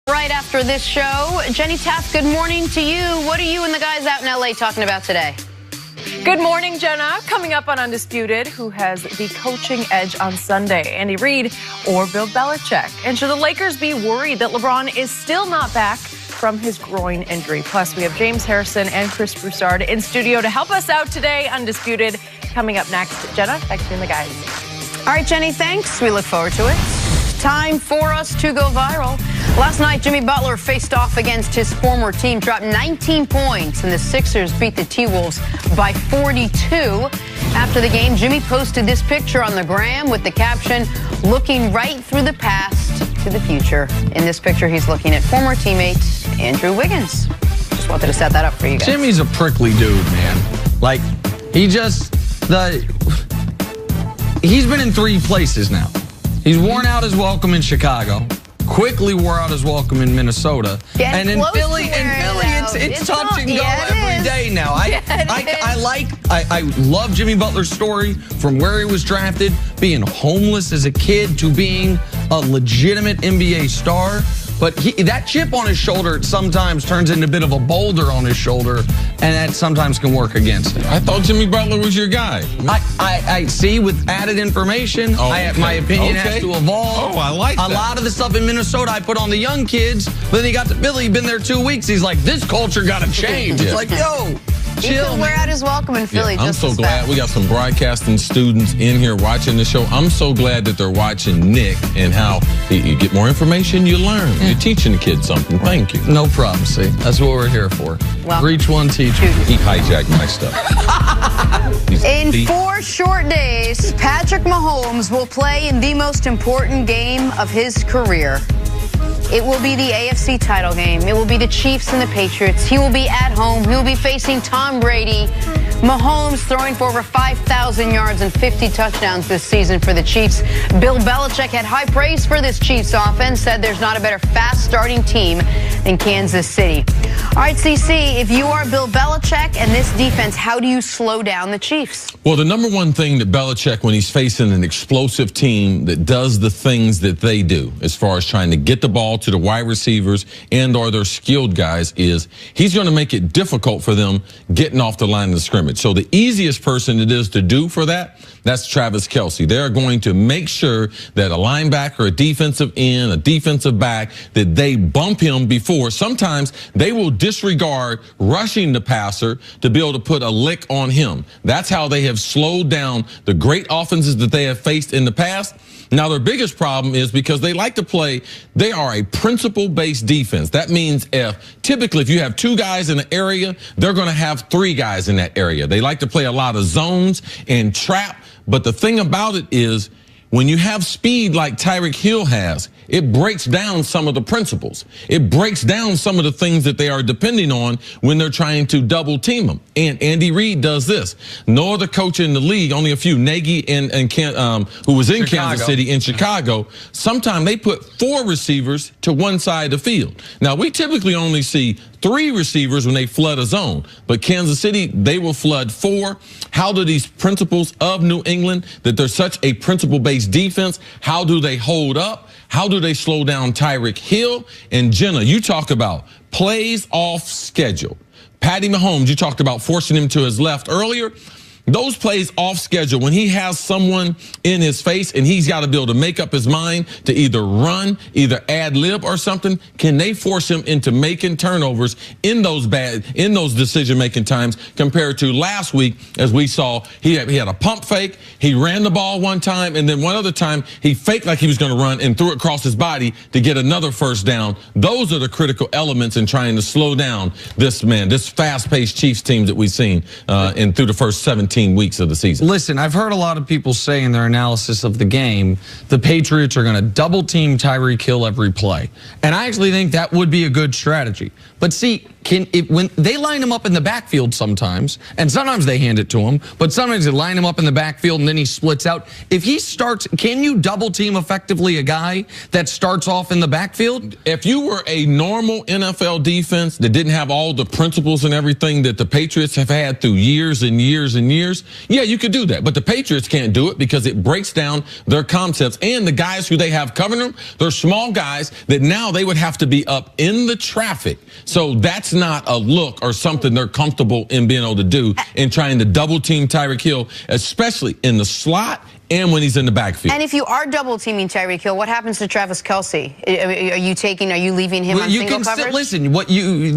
Right after this show, Jenny Taft, good morning to you. What are you and the guys out in L.A. talking about today? Good morning, Jenna. Coming up on Undisputed, who has the coaching edge on Sunday, Andy Reid or Bill Belichick? And should the Lakers be worried that LeBron is still not back from his groin injury? Plus, we have James Harrison and Cris in studio to help us out today. Undisputed coming up next. Jenna, thanks for being the guys. All right, Jenny, thanks. We look forward to it. Time for us to go viral. Last night, Jimmy Butler faced off against his former team, dropped 19 points, and the Sixers beat the T-Wolves by 42. After the game, Jimmy posted this picture on the gram with the caption, "Looking right through the past to the future." In this picture, he's looking at former teammate Andrew Wiggins. Just wanted to set that up for you guys. Jimmy's a prickly dude, man. Like, he's been in 3 places now. He's worn out his welcome in Chicago, quickly wore out his welcome in Minnesota, and in Philly, it's touch and go every day now. I love Jimmy Butler's story from where he was drafted, being homeless as a kid to being a legitimate NBA star. But that chip on his shoulder sometimes turns into a bit of a boulder on his shoulder, and that sometimes can work against him. I thought Jimmy Butler was your guy. I see with added information, my opinion has to evolve. Oh, I like that. A lot of the stuff in Minnesota I put on the young kids, but then he got to Philly, been there 2 weeks. He's like, this culture got to change. It's like, yo, chill. He could wear out his welcome in Philly. I'm so glad we got some broadcasting students in here watching the show. I'm so glad that they're watching Nick and how you get more information, you learn. You're teaching the kids something. Thank you. No problem, see. That's what we're here for. Well, reach one, teach one. He hijacked my stuff. In 4 short days, Patrick Mahomes will play in the most important game of his career. It will be the AFC title game. It will be the Chiefs and the Patriots. He will be at home. He will be facing Tom Brady. Mahomes throwing for over 5,000 yards and 50 touchdowns this season for the Chiefs. Bill Belichick had high praise for this Chiefs offense, said there's not a better fast-starting team than Kansas City. All right, CC, if you are Bill Belichick and this defense, how do you slow down the Chiefs? Well, the number one thing that Belichick, when he's facing an explosive team that does the things that they do, as far as trying to get the ball to the wide receivers and or their skilled guys, is he's going to make it difficult for them getting off the line of the scrimmage. So the easiest person it is to do for that, that's Travis Kelce. They're going to make sure that a linebacker, a defensive end, a defensive back, that they bump him before. Sometimes they will disregard rushing the passer to be able to put a lick on him. That's how they have slowed down the great offenses that they have faced in the past. Now, their biggest problem is because they like to play, they are a principle-based defense. That means typically if you have 2 guys in an area, they're going to have 3 guys in that area. They like to play a lot of zones and trap. But the thing about it is, when you have speed like Tyreek Hill has, it breaks down some of the principles. It breaks down some of the things that they are depending on when they're trying to double team them. And Andy Reid does this. No other coach in the league, only a few, Nagy and who was in Kansas City and Chicago, sometimes they put 4 receivers to one side of the field. Now, we typically only see 3 receivers when they flood a zone, but Kansas City, they will flood 4. How do these principles of New England, that they're such a principle-based defense, how do they hold up? How do they slow down Tyreek Hill? And Jenna, you talk about plays off schedule. Patty Mahomes, you talked about forcing him to his left earlier. Those plays off schedule, when he has someone in his face and he's got to be able to make up his mind to either run, either ad lib or something, can they force him into making turnovers in those decision-making times compared to last week, as we saw, he had a pump fake, he ran the ball one time, and then one other time he faked like he was going to run and threw it across his body to get another first down. Those are the critical elements in trying to slow down this fast-paced Chiefs team that we've seen through the first 17 weeks of the season. Listen, I've heard a lot of people say in their analysis of the game, the Patriots are going to double team Tyreek Hill every play. And I actually think that would be a good strategy. But see, when they line him up in the backfield sometimes, and sometimes they hand it to him, but sometimes they line him up in the backfield and then he splits out. If he starts, can you double team effectively a guy that starts off in the backfield? If you were a normal NFL defense that didn't have all the principles and everything that the Patriots have had through years and years and years, years, yeah, you could do that. But the Patriots can't do it because it breaks down their concepts. And the guys who they have covering them, they're small guys that now they would have to be up in the traffic. So that's not a look or something they're comfortable in being able to do in trying to double team Tyreek Hill, especially in the slot and when he's in the backfield. And if you are double teaming Tyreek Hill, what happens to Travis Kelce? Are you leaving him on single coverage? Listen,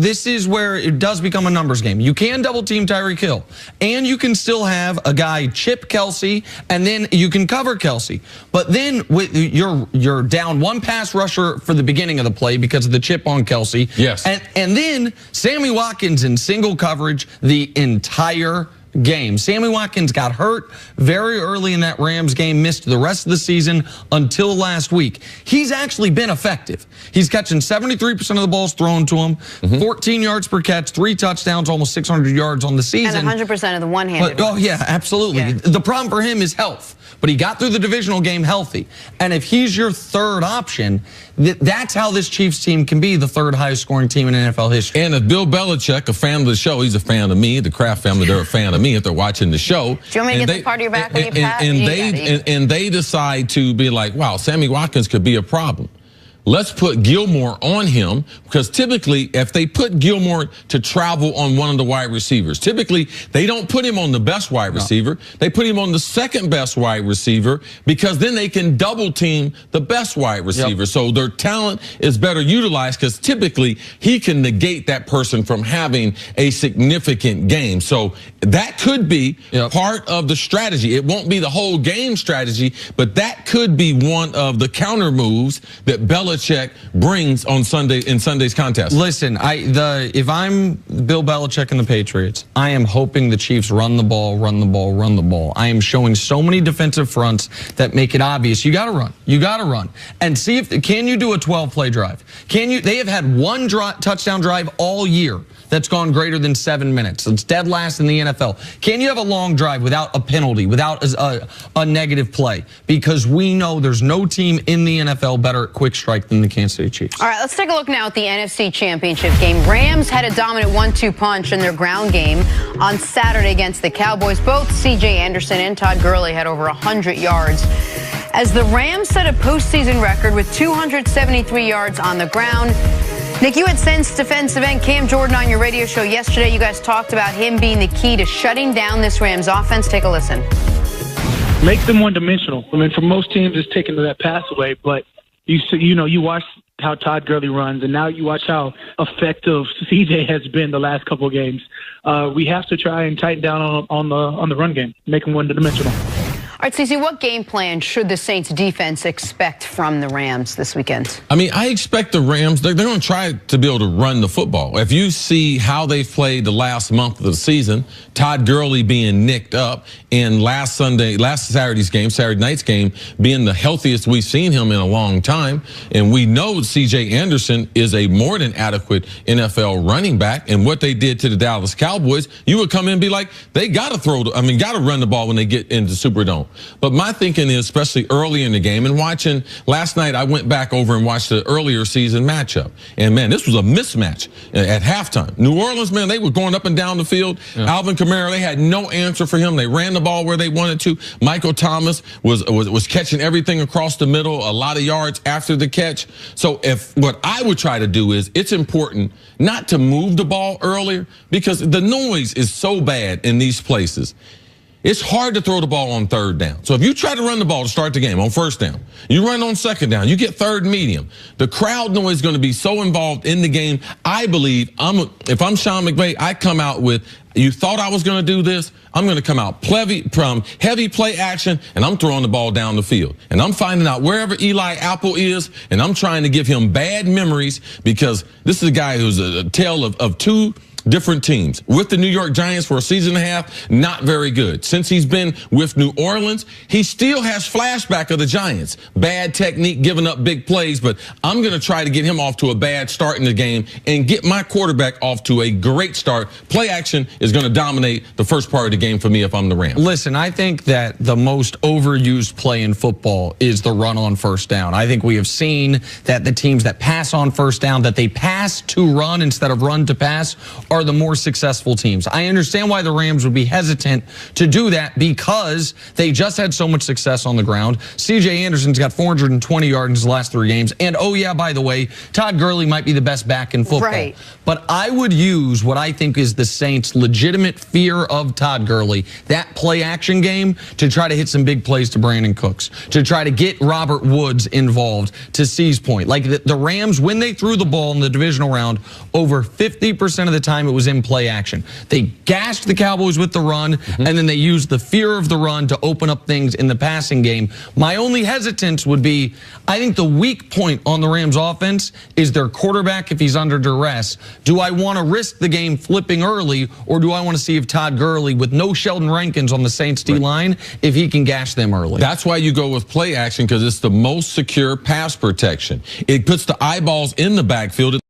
this is where it does become a numbers game. You can double team Tyreek Hill, and you can still have a guy chip Kelce, and then you can cover Kelce. But then you're down one pass rusher for the beginning of the play because of the chip on Kelce. Yes. And then Sammy Watkins in single coverage the entire game. Sammy Watkins got hurt very early in that Rams game, missed the rest of the season until last week. He's actually been effective. He's catching 73% of the balls thrown to him, 14 yards per catch, 3 touchdowns, almost 600 yards on the season. And 100% of the one-handed. Oh, yeah, absolutely. Yeah. The problem for him is health. But he got through the divisional game healthy. And if he's your third option, that's how this Chiefs team can be the third highest scoring team in NFL history. And if Bill Belichick, a fan of the show, he's a fan of me, the Kraft family, they're a fan of me if they're watching the show. Do you want me to get the part of your back when you pass? And they decide to be like, wow, Sammy Watkins could be a problem. Let's put Gilmore on him, because typically if they put Gilmore to travel on one of the wide receivers, typically they don't put him on the best wide receiver. They put him on the second best wide receiver, because then they can double team the best wide receiver. So their talent is better utilized, because typically he can negate that person from having a significant game. So that could be part of the strategy. It won't be the whole game strategy, but that could be one of the counter moves that Belichick brings on Sunday's contest. Listen, if I'm Bill Belichick and the Patriots, I am hoping the Chiefs run the ball, run the ball, run the ball. I am showing so many defensive fronts that make it obvious. You got to run. You got to run. And see can you do a 12-play drive? They have had one touchdown drive all year that's gone greater than 7 minutes. It's dead last in the NFL. Can you have a long drive without a penalty, without a negative play? Because we know there's no team in the NFL better at quick strike than the Kansas City Chiefs. All right, let's take a look now at the NFC Championship game. Rams had a dominant 1-2 punch in their ground game on Saturday against the Cowboys. Both C.J. Anderson and Todd Gurley had over 100 yards, as the Rams set a postseason record with 273 yards on the ground. Nick, you had sensed defensive end Cam Jordan on your radio show yesterday. You guys talked about him being the key to shutting down this Rams offense. Take a listen. Make them one-dimensional. I mean, for most teams, it's taking that pass away. But you watch how Todd Gurley runs, and now you watch how effective CJ has been the last couple of games. We have to try and tighten down on the run game, make them one-dimensional. All right, Cece, what game plan should the Saints defense expect from the Rams this weekend? I mean, I expect the Rams, they're going to try to be able to run the football. If you see how they've played the last month of the season, Todd Gurley being nicked up, and last Saturday night's game, being the healthiest we've seen him in a long time. And we know C.J. Anderson is a more than adequate NFL running back. And what they did to the Dallas Cowboys, you would come in and be like, they got to got to run the ball when they get into Superdome. But my thinking is, especially early in the game, and watching last night, I went back over and watched the earlier season matchup. And, man, this was a mismatch at halftime. New Orleans, man, they were going up and down the field. Yeah. Alvin Kamara, they had no answer for him. They ran the ball where they wanted to. Michael Thomas was catching everything across the middle, a lot of yards after the catch. So what I would try to do is, it's important not to move the ball earlier, because the noise is so bad in these places. It's hard to throw the ball on third down. So if you try to run the ball to start the game on first down, you run on second down, you get third medium, the crowd noise is going to be so involved in the game. I believe if I'm Sean McVay, I come out with, you thought I was going to do this? I'm going to come out heavy play action, and I'm throwing the ball down the field. And I'm finding out wherever Eli Apple is, and I'm trying to give him bad memories, because this is a guy who's a tale of two different teams. With the New York Giants for a season and a half, not very good. Since he's been with New Orleans, he still has flashback of the Giants. Bad technique, giving up big plays, but I'm going to try to get him off to a bad start in the game and get my quarterback off to a great start. Play action is going to dominate the first part of the game for me if I'm the Rams. Listen, I think that the most overused play in football is the run on first down. I think we have seen that the teams that pass on first down, that they pass to run instead of run to pass, are the more successful teams. I understand why the Rams would be hesitant to do that because they just had so much success on the ground. C.J. Anderson's got 420 yards in his last 3 games. And, oh, yeah, by the way, Todd Gurley might be the best back in football. Right. But I would use what I think is the Saints' legitimate fear of Todd Gurley, that play-action game, to try to hit some big plays to Brandon Cooks, to try to get Robert Woods involved, to C's point. Like the Rams, when they threw the ball in the divisional round, over 50% of the time it was in play action. They gashed the Cowboys with the run, and then they used the fear of the run to open up things in the passing game. My only hesitance would be, I think the weak point on the Rams offense is their quarterback if he's under duress. Do I want to risk the game flipping early, or do I want to see if Todd Gurley, with no Sheldon Rankins on the Saints D-line, if he can gash them early? That's why you go with play action, because it's the most secure pass protection. It puts the eyeballs in the backfield.